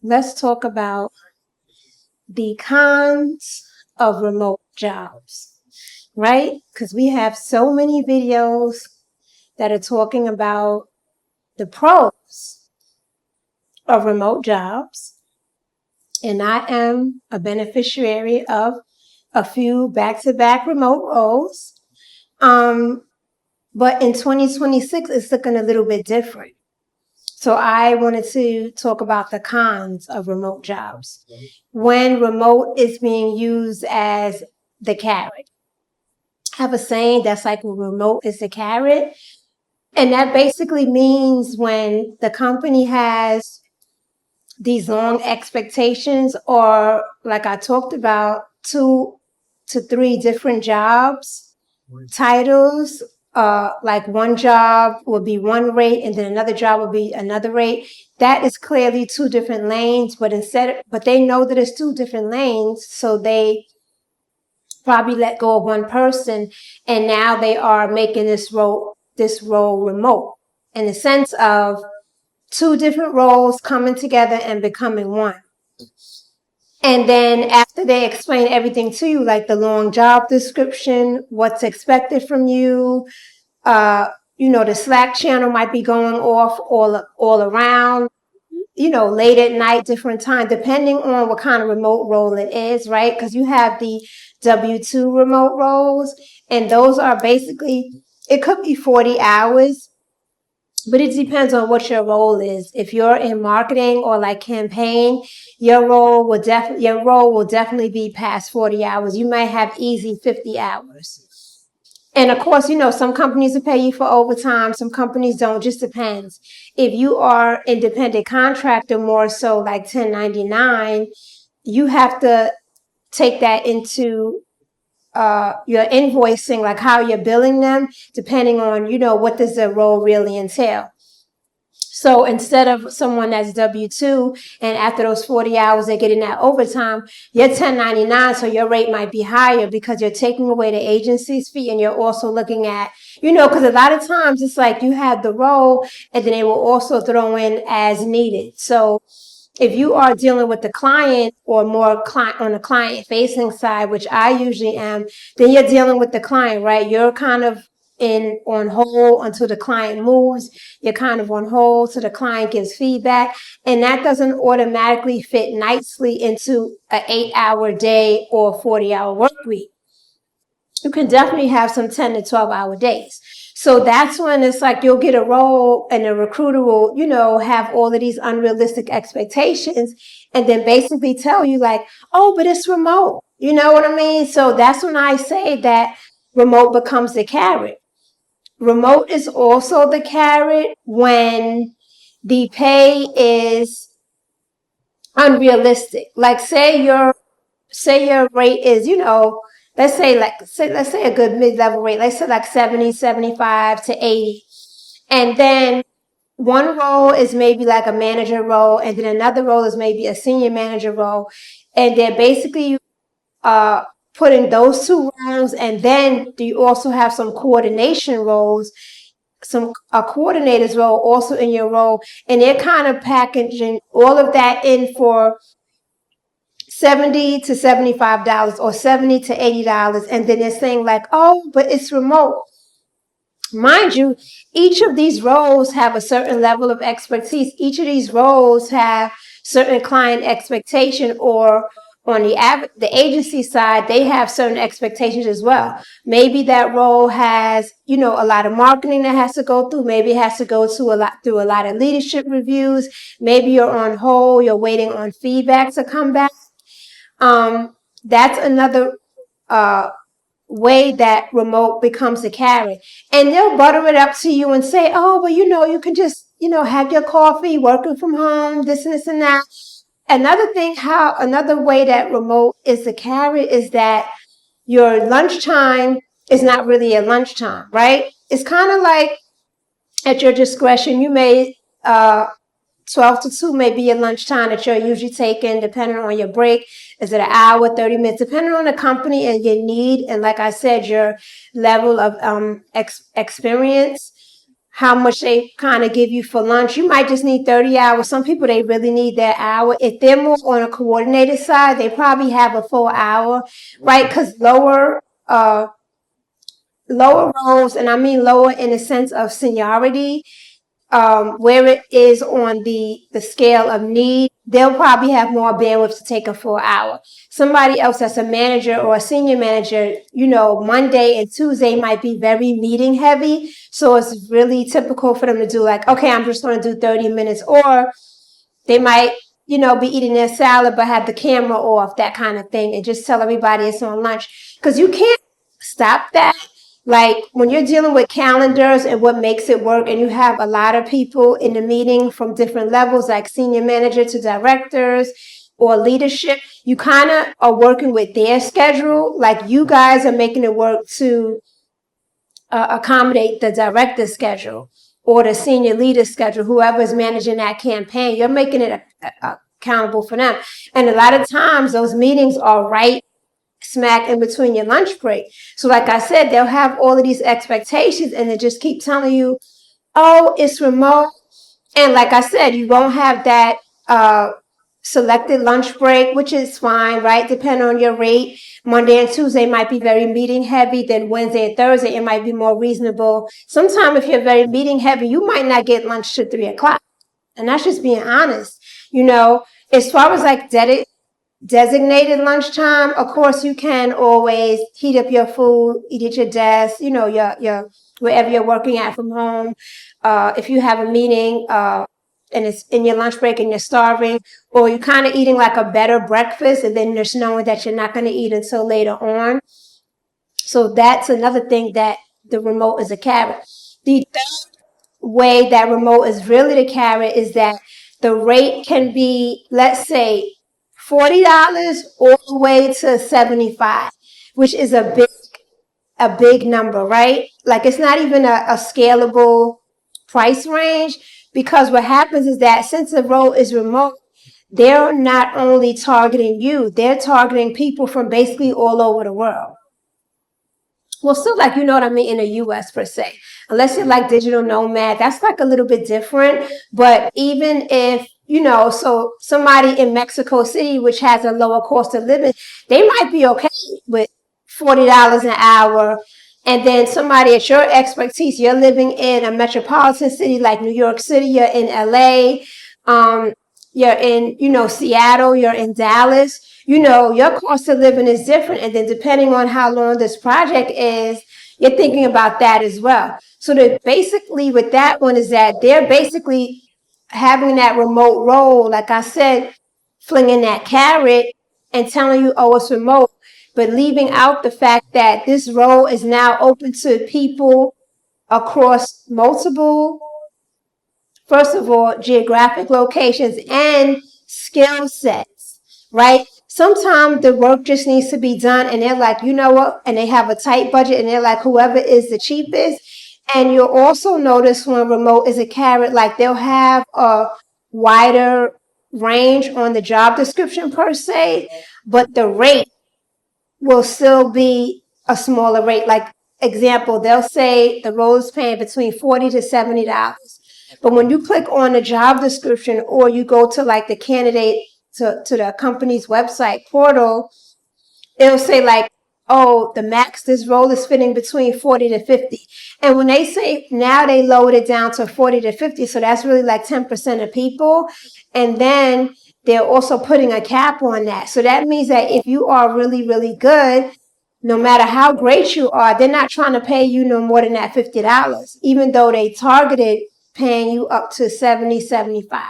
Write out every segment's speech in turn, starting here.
let's talk about the cons of remote jobs, right? Because we have so many videos that are talking about the pros of remote jobs. And I am a beneficiary of a few back-to-back remote roles. But in 2026, it's looking a little bit different. So I wanted to talk about the cons of remote jobs. When remote is being used as the carrot. I have a saying that's like, well, remote is the carrot. And that basically means when the company has these long expectations, or like I talked about, 2 to 3 different jobs, titles, like one job would be one rate and then another job would be another rate. That is clearly 2 different lanes, but they know that it's 2 different lanes. So they probably let go of one person and now they are making this role remote, in the sense of 2 different roles coming together and becoming one. And then after they explain everything to you, like the long job description, what's expected from you, the Slack channel might be going off all around, late at night, different time, depending on what kind of remote role it is, right? Because you have the W-2 remote roles, and those are basically, it could be 40 hours, but it depends on what your role is. If you're in marketing or like campaign, your role will definitely be past 40 hours. You might have easy 50 hours. And of course, some companies will pay you for overtime. Some companies don't, just depends. If you are independent contractor, more so like 1099, you have to take that into your invoicing, like how you're billing them, depending on, what does the role really entail. So instead of someone that's W-2 and after those 40 hours they're getting that overtime, you're 1099, so your rate might be higher because you're taking away the agency's fee and you're also looking at, because a lot of times it's like you have the role and then they will also throw in as needed. So if you are dealing with the client or more on the client facing side, which I usually am, then you're dealing with the client, right? You're kind of on hold until the client moves. You're kind of on hold till the client gives feedback. And that doesn't automatically fit nicely into an 8-hour day or 40-hour work week. You can definitely have some 10 to 12-hour days. So that's when it's like you'll get a role and the recruiter will, have all of these unrealistic expectations and then basically tell you like, oh, but it's remote. You know what I mean? So that's when I say that remote becomes the carrot. Remote is also the carrot when the pay is unrealistic. Like say your rate is, let's say a good mid-level rate, let's say like 70, 75 to 80. And then one role is maybe like a manager role, and then another role is maybe a senior manager role. And they're basically putting those 2 roles, and then you also have some coordination roles, some coordinator's role also in your role, and they're kind of packaging all of that in for $70 to $75 or $70 to $80, and then they're saying like, oh, but it's remote. Mind you, each of these roles have a certain level of expertise. Each of these roles have certain client expectation, or on the agency side, they have certain expectations as well. Maybe that role has, a lot of marketing that has to go through. Maybe it has to go through a lot of leadership reviews. Maybe you're on hold. You're waiting on feedback to come back. That's another way that remote becomes a carrot. And they'll butter it up to you and say, oh, well, you can just, have your coffee, working from home, this and this and that. Another way that remote is a carrot is that your lunchtime is not really a lunchtime, right? It's kind of like at your discretion. You may, 12 to 2 may be your lunchtime that you're usually taking, depending on your break. Is it an hour, 30 minutes, depending on the company and your need? And like I said, your level of experience. how much they kind of give you for lunch. You might just need 30 hours. Some people, they really need that hour. If they're more on a coordinated side, they probably have a full hour, right? Because lower roles, and I mean lower in the sense of seniority, where it is on the scale of need, they'll probably have more bandwidth to take a full hour. Somebody else that's a manager or a senior manager, Monday and Tuesday might be very meeting heavy. So it's really typical for them to do like, okay, I'm just going to do 30 minutes. Or they might, be eating their salad but have the camera off, that kind of thing, and just tell everybody it's on lunch. Because you can't stop that. Like when you're dealing with calendars and what makes it work, and you have a lot of people in the meeting from different levels, like senior manager to directors or leadership, you kind of are working with their schedule. Like you guys are making it work to accommodate the director's schedule or the senior leader's schedule, whoever's managing that campaign. You're making it accountable for them. And a lot of times those meetings are right smack in between your lunch break. So like I said, they'll have all of these expectations and they just keep telling you, oh, it's remote. And like I said, you won't have that selected lunch break, which is fine, right? Depending on your rate. Monday and Tuesday might be very meeting heavy. Then Wednesday and Thursday, it might be more reasonable. Sometimes if you're very meeting heavy, you might not get lunch till 3 o'clock. And that's just being honest. As far as like designated lunchtime, of course you can always heat up your food, eat at your desk, your wherever you're working at from home. If you have a meeting, and it's in your lunch break and you're starving, or you're kind of eating like a better breakfast and then just knowing that you're not going to eat until later on. So that's another thing that the remote is a carrot. The third way that remote is really the carrot is that the rate can be, let's say, $40 all the way to $75, which is a big number, right? Like it's not even a scalable price range, because what happens is that since the role is remote, they're not only targeting you, they're targeting people from basically all over the world. Well, still like, you know what I mean, in the US per se. Unless you're like digital nomad, that's like a little bit different. But even if, so somebody in Mexico City, which has a lower cost of living, they might be okay with $40 an hour. And then somebody at your expertise, you're living in a metropolitan city like New York City, you're in LA, you're in, Seattle, you're in Dallas, your cost of living is different. And then depending on how long this project is, you're thinking about that as well. So that basically with that one is that they're basically having that remote role, like I said, flinging that carrot and telling you, oh, it's remote, but leaving out the fact that this role is now open to people across multiple, first of all, geographic locations and skill sets, right? Sometimes the work just needs to be done and they're like, you know what? And they have a tight budget and they're like, whoever is the cheapest. And you'll also notice when remote is a carrot, like they'll have a wider range on the job description per se, but the rate will still be a smaller rate. Like example, they'll say the role is paying between $40 to $70. But when you click on the job description or you go to like the candidate to the company's website portal, it'll say like, oh, the max this role is fitting between 40 to 50. And when they say now they lowered it down to 40 to 50, so that's really like 10% of people. And then they're also putting a cap on that. So that means that if you are really, really good, no matter how great you are, they're not trying to pay you no more than that $50, even though they targeted paying you up to 70, 75.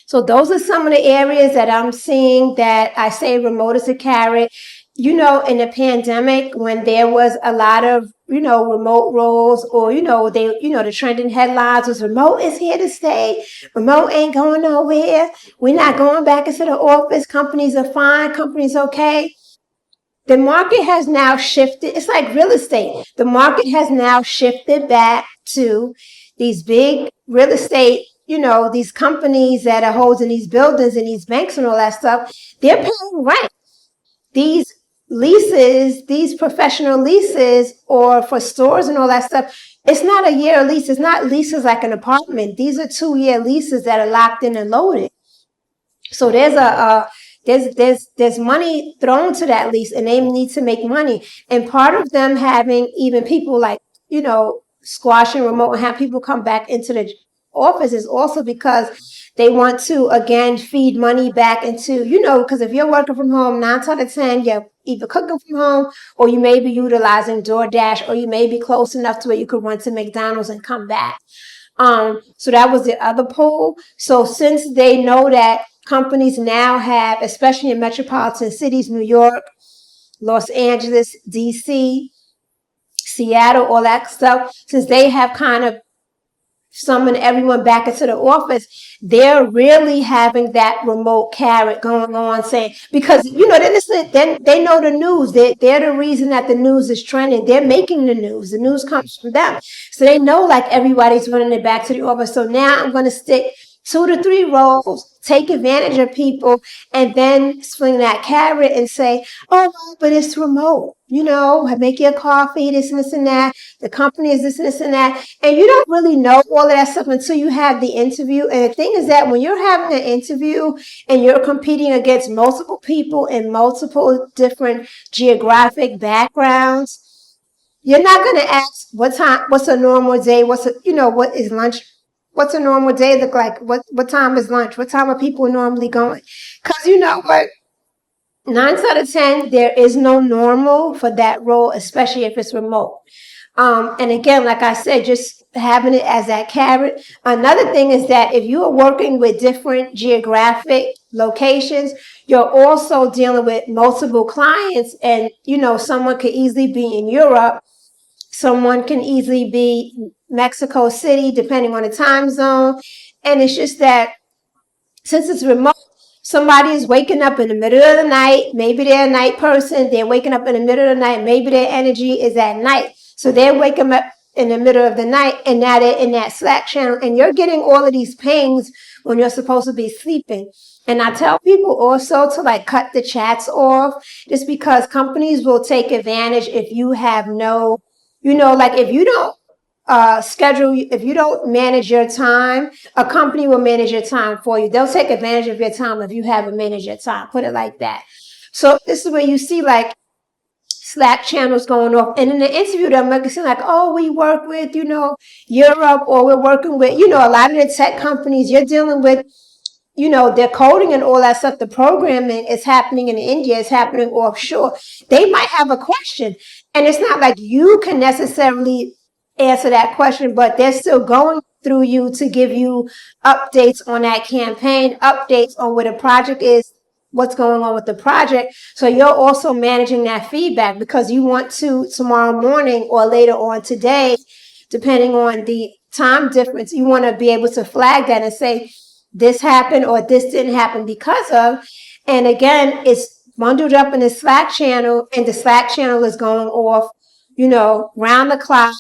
So those are some of the areas that I'm seeing that I say remote is a carrot. In the pandemic, when there was a lot of, remote roles, or, the trending headlines was remote is here to stay. Remote ain't going nowhere. We're not going back into the office. Companies are fine. Companies okay. The market has now shifted. It's like real estate. The market has now shifted back to these big real estate, these companies that are holding these buildings and these banks and all that stuff. They're paying rent. These leases, these professional leases, or for stores and all that stuff, It's not a year lease. It's not leases like an apartment. These are 2-year leases that are locked in and loaded. So there's money thrown to that lease, and they need to make money. And part of them having even people like, squashing remote and have people come back into the office is also because they want to again feed money back into, because if you're working from home, 9 out of 10, you're either cooking from home or you may be utilizing DoorDash, or you may be close enough to where you could run to McDonald's and come back. So that was the other poll. So since they know that companies now have, especially in metropolitan cities, New York, Los Angeles, DC, Seattle, all that stuff, since they have kind of summon everyone back into the office, they're really having that remote carrot going on, saying, because they listen, they know the news. They're the reason that the news is trending. They're making the news. The news comes from them, so they know like everybody's running it back to the office. So now I'm going to stick 2 to 3 roles, take advantage of people, and then swing that carrot and say, oh, but it's remote. Make your coffee, this and this and that. The company is this and this and that. And you don't really know all of that stuff until you have the interview. And the thing is that when you're having an interview and you're competing against multiple people in multiple different geographic backgrounds, you're not going to ask what's a normal day, what is lunch, what's a normal day look like, what time is lunch, what time are people normally going? Because you know what? 9 out of 10, there is no normal for that role, especially if it's remote. And again, like I said, just having it as that carrot. Another thing is that if you are working with different geographic locations, you're also dealing with multiple clients, and someone could easily be in Europe. Someone can easily be Mexico City, depending on the time zone. And it's just that since it's remote, somebody is waking up in the middle of the night. Maybe they're a night person. They're waking up in the middle of the night. Maybe their energy is at night. So they're waking up in the middle of the night, and now they're in that Slack channel. And you're getting all of these pings when you're supposed to be sleeping. And I tell people also to like cut the chats off, just because companies will take advantage if you have no, like if you don't if you don't manage your time, a company will manage your time for you. They'll take advantage of your time if you haven't managed your time, put it like that. So this is where you see like Slack channels going off. And in the interview, they'll make it seem like, oh, we work with, Europe, or we're working with, a lot of the tech companies you're dealing with, their coding and all that stuff, the programming is happening in India, it's happening offshore. They might have a question. And it's not like you can necessarily answer that question, but they're still going through you to give you updates on that campaign, updates on where the project is, what's going on with the project. So you're also managing that feedback, because you want to tomorrow morning or later on today, depending on the time difference, you want to be able to flag that and say, this happened or this didn't happen because of. And again, it's bundled up in the Slack channel, and the Slack channel is going off, round the clock.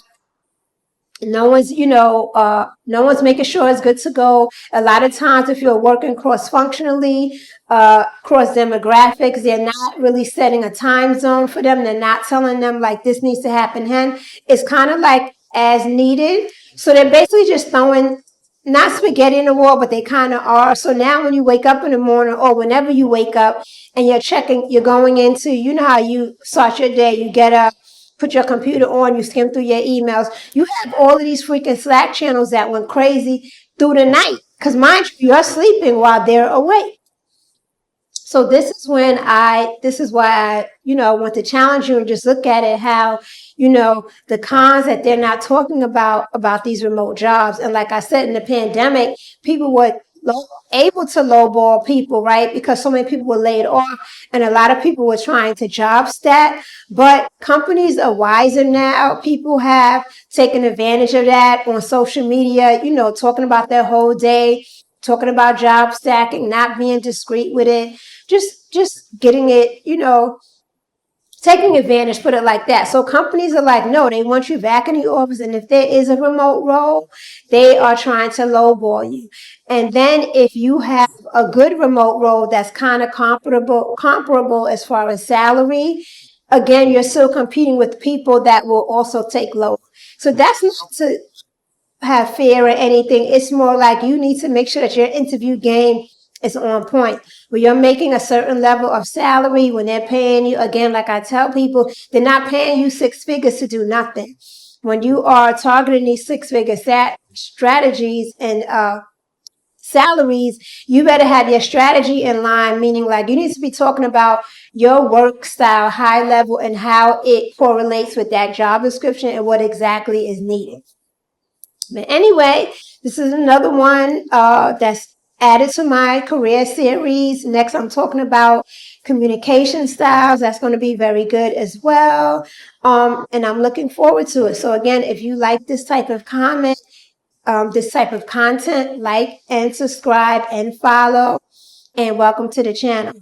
No one's, no one's making sure it's good to go. A lot of times, if you're working cross-functionally, cross demographics, they're not really setting a time zone for them. They're not telling them like this needs to happen. It's kind of like as needed. So they're basically just throwing not spaghetti in the wall, but they kind of are. So now when you wake up in the morning, or whenever you wake up and you're going into, how you start your day, you get up, put your computer on, you skim through your emails. You have all of these freaking Slack channels that went crazy through the night. Because mind you, you're sleeping while they're awake. So this is why I, want to challenge you and just look at it, how, the cons that they're not talking about these remote jobs. And like I said, in the pandemic, people were able to lowball people, right? Because so many people were laid off and a lot of people were trying to job stack. But companies are wiser now. People have taken advantage of that on social media, talking about their whole day, talking about job stacking, not being discreet with it, just getting it, taking advantage, put it like that. So companies are like, no, they want you back in the office. And if there is a remote role, they are trying to lowball you. And then if you have a good remote role that's kind of comparable as far as salary, again, you're still competing with people that will also take low. So that's not to have fear or anything. It's more like you need to make sure that your interview game is on point. When you're making a certain level of salary, when they're paying you, again, like I tell people, they're not paying you six figures to do nothing. When you are targeting these six figure strategies and salaries, you better have your strategy in line, meaning like you need to be talking about your work style, high level, and how it correlates with that job description and what exactly is needed. But anyway, this is another one that's added to my career series. Next, I'm talking about communication styles. That's going to be very good as well. And I'm looking forward to it. So again, if you like this type of comment, this type of content, like and subscribe and follow. And welcome to the channel.